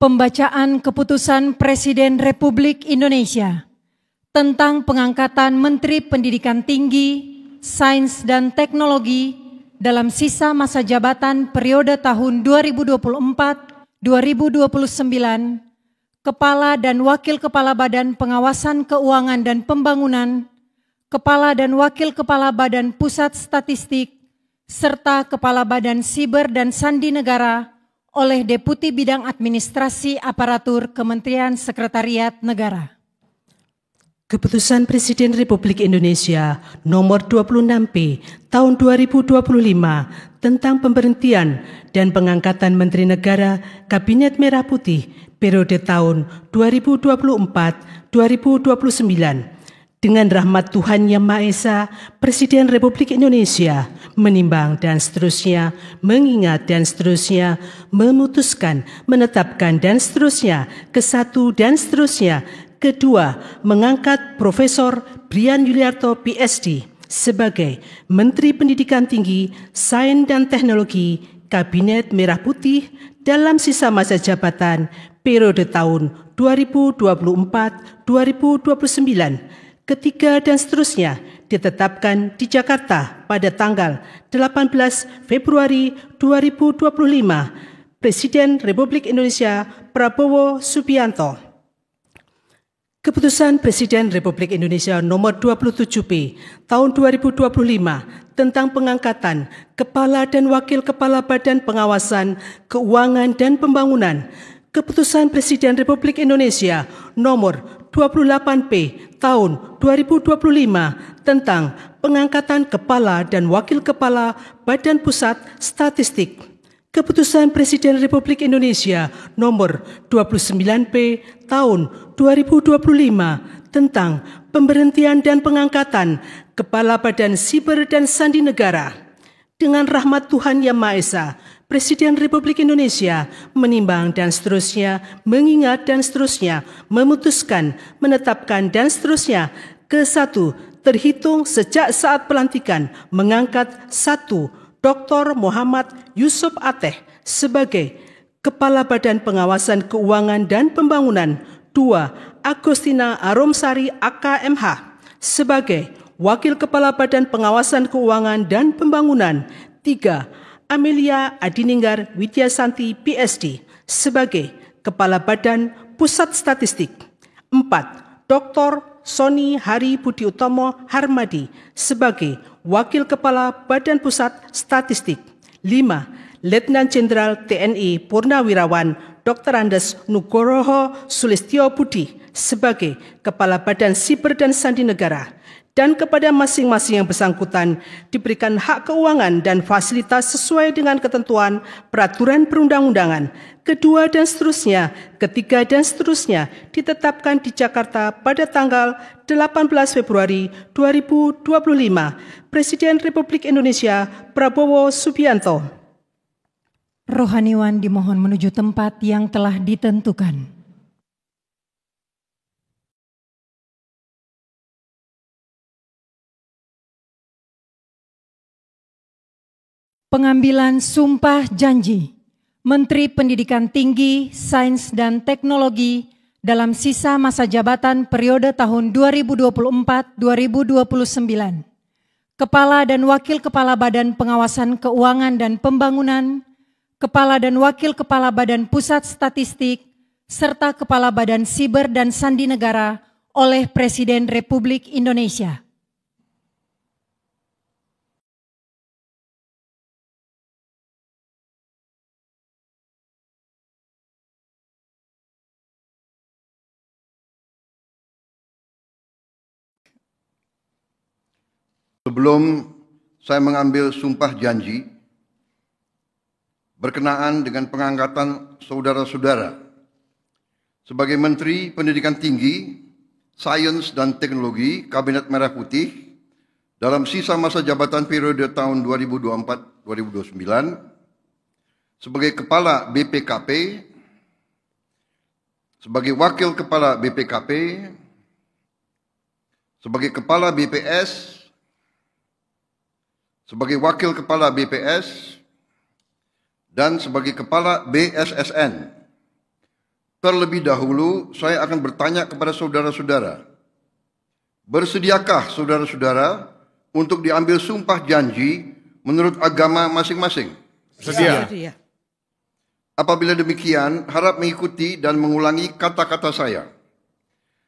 Pembacaan Keputusan Presiden Republik Indonesia tentang pengangkatan Menteri Pendidikan Tinggi, Sains dan Teknologi dalam sisa masa jabatan periode tahun 2024-2029, Kepala dan Wakil Kepala Badan Pengawasan Keuangan dan Pembangunan, Kepala dan Wakil Kepala Badan Pusat Statistik, serta Kepala Badan Siber dan Sandi Negara oleh Deputi Bidang Administrasi Aparatur Kementerian Sekretariat Negara. Keputusan Presiden Republik Indonesia Nomor 26P Tahun 2025 tentang pemberhentian dan pengangkatan Menteri Negara Kabinet Merah Putih periode tahun 2024-2029. Dengan rahmat Tuhan Yang Maha Esa, Presiden Republik Indonesia menimbang dan seterusnya, mengingat dan seterusnya, memutuskan, menetapkan dan seterusnya, kesatu dan seterusnya. Kedua, mengangkat Profesor Brian Yuliarto PhD sebagai Menteri Pendidikan Tinggi, Sains dan Teknologi Kabinet Merah Putih dalam sisa masa jabatan periode tahun 2024-2029. Ketiga dan seterusnya ditetapkan di Jakarta pada tanggal 18 Februari 2025. Presiden Republik Indonesia Prabowo Subianto. Keputusan Presiden Republik Indonesia Nomor 27P Tahun 2025 tentang pengangkatan Kepala dan Wakil Kepala Badan Pengawasan Keuangan dan Pembangunan. Keputusan Presiden Republik Indonesia Nomor 28P Tahun 2025 tentang pengangkatan Kepala dan Wakil Kepala Badan Pusat Statistik. Keputusan Presiden Republik Indonesia Nomor 29P Tahun 2025 tentang pemberhentian dan pengangkatan Kepala Badan Siber dan Sandi Negara. Dengan rahmat Tuhan Yang Maha Esa, Presiden Republik Indonesia menimbang dan seterusnya, mengingat dan seterusnya, memutuskan, menetapkan dan seterusnya. Kesatu, terhitung sejak saat pelantikan mengangkat 1. Dr. Muhammad Yusuf Ateh sebagai Kepala Badan Pengawasan Keuangan dan Pembangunan. 2. Agustina Aromsari AKMH sebagai Wakil Kepala Badan Pengawasan Keuangan dan Pembangunan. 3. Amelia Adininggar Widyasanti PhD sebagai Kepala Badan Pusat Statistik. 4. Dr. Sony Hari Budi Utomo Harmadi sebagai Wakil Kepala Badan Pusat Statistik. 5. Letnan Jenderal TNI Purnawirawan Dr. Andes Nugroho Sulistyo Budi sebagai Kepala Badan Siber dan Sandi Negara. Dan kepada masing-masing yang bersangkutan diberikan hak keuangan dan fasilitas sesuai dengan ketentuan peraturan perundang-undangan. Kedua dan seterusnya, ketiga dan seterusnya ditetapkan di Jakarta pada tanggal 18 Februari 2025. Presiden Republik Indonesia Prabowo Subianto. Rohaniwan dimohon menuju tempat yang telah ditentukan. Pengambilan sumpah janji Menteri Pendidikan Tinggi, Sains dan Teknologi dalam sisa masa jabatan periode tahun 2024-2029. Kepala dan Wakil Kepala Badan Pengawasan Keuangan dan Pembangunan, Kepala dan Wakil Kepala Badan Pusat Statistik, serta Kepala Badan Siber dan Sandi Negara oleh Presiden Republik Indonesia. Sebelum saya mengambil sumpah janji berkenaan dengan pengangkatan saudara-saudara sebagai Menteri Pendidikan Tinggi, Sains dan Teknologi Kabinet Merah Putih dalam sisa masa jabatan periode tahun 2024-2029, sebagai Kepala BPKP, sebagai Wakil Kepala BPKP, sebagai Kepala BPS, sebagai Wakil Kepala BPS, dan sebagai Kepala BSSN Terlebih dahulu, saya akan bertanya kepada saudara-saudara. Bersediakah saudara-saudara untuk diambil sumpah janji menurut agama masing-masing? Sedia. Apabila demikian, harap mengikuti dan mengulangi kata-kata saya.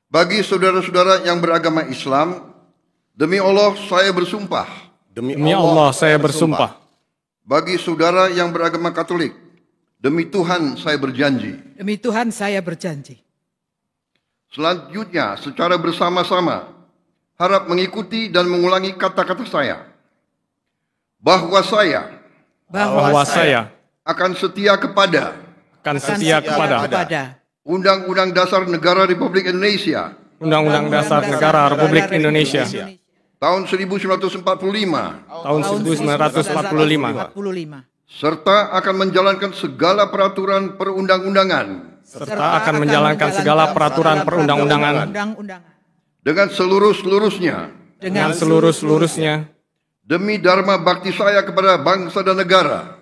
Bagi saudara-saudara yang beragama Islam, demi Allah saya bersumpah. Demi Allah saya bersumpah. Bagi saudara yang beragama Katolik, demi Tuhan saya berjanji. Demi Tuhan saya berjanji. Selanjutnya, secara bersama-sama, harap mengikuti dan mengulangi kata-kata saya. Bahwa saya akan setia kepada Undang-Undang Dasar Negara Republik Indonesia Undang-Undang Dasar Negara Republik Indonesia tahun 1945 serta akan menjalankan segala peraturan perundang-undangan dengan seluruh-seluruhnya demi dharma bakti saya kepada bangsa dan negara.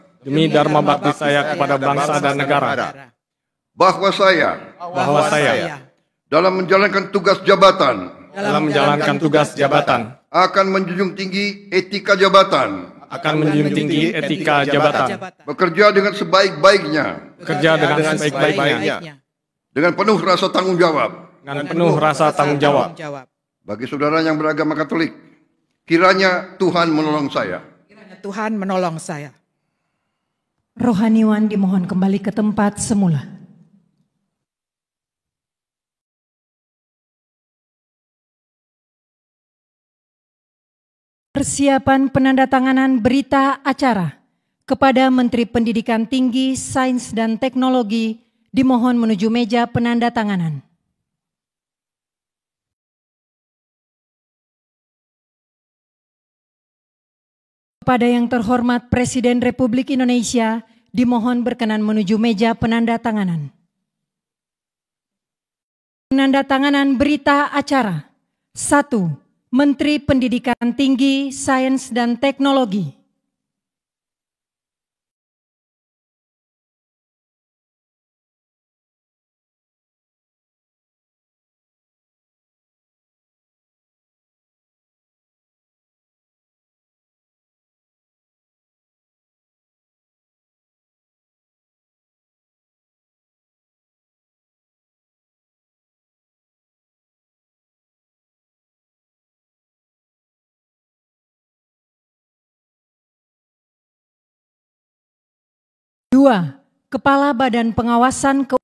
Bahwa saya dalam menjalankan tugas jabatan akan menjunjung tinggi etika jabatan, bekerja dengan sebaik-baiknya, dengan penuh rasa tanggung jawab. Bagi saudara yang beragama Katolik, kiranya Tuhan menolong saya. Rohaniwan dimohon kembali ke tempat semula. Persiapan penandatanganan berita acara kepada Menteri Pendidikan Tinggi, Sains dan Teknologi dimohon menuju meja penandatanganan. Kepada yang terhormat Presiden Republik Indonesia dimohon berkenan menuju meja penandatanganan. Penandatanganan berita acara. 1. Menteri Pendidikan Tinggi, Sains dan Teknologi. Dua, Kepala Badan Pengawasan